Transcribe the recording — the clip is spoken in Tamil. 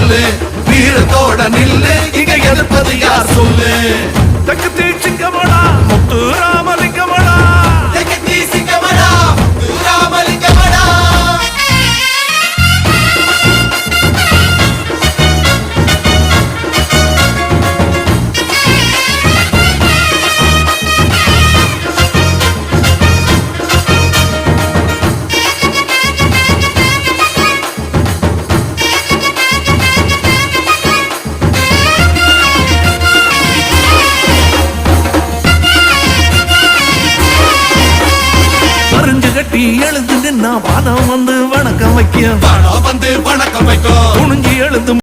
சொல்லு, வீரத்தோட நில்லு, இங்க எதிர்ப்பது யார் சொல்லு. தக்கத்தி சிங்கமடா முத்து ராமலிங்கமடா, தக்கத்தி சிங்கமடா முத்து ராமலிங்கமடா. கட்டி எழுந்து நின்னா வானம் வந்து வணக்கம் வைக்க, வானம் வந்து வணக்கம் வைக்கும். துணிஞ்சி எழுந்து